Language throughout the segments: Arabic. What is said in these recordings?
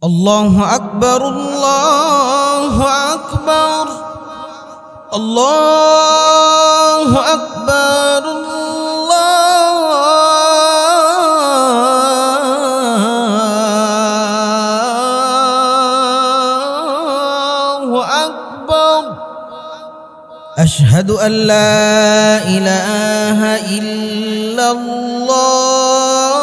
الله أكبر الله أكبر الله أكبر الله أكبر. أشهد أن لا إله إلا الله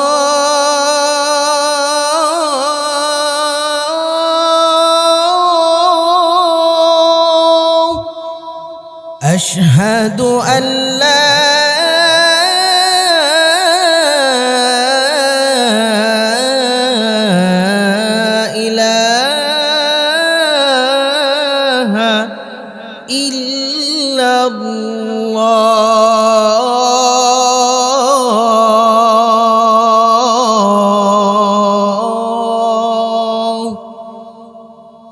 أشهد أن لا إله إلا الله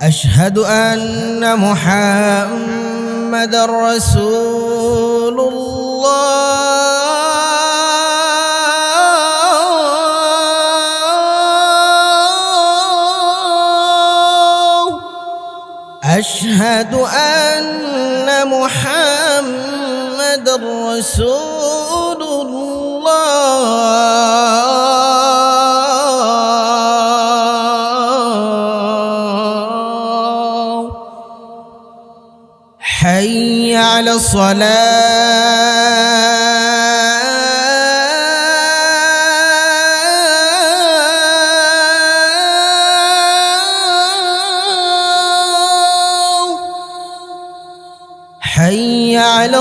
أشهد أن محمد رسول الله أشهد أن محمد رسول الله. حي على الصلاة حي على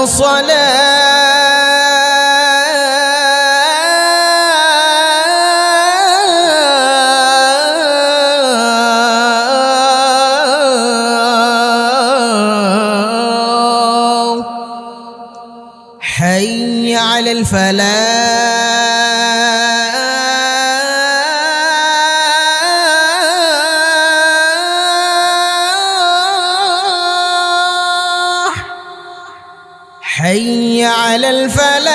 الصلاة حي على الفلاح حي على الفلاح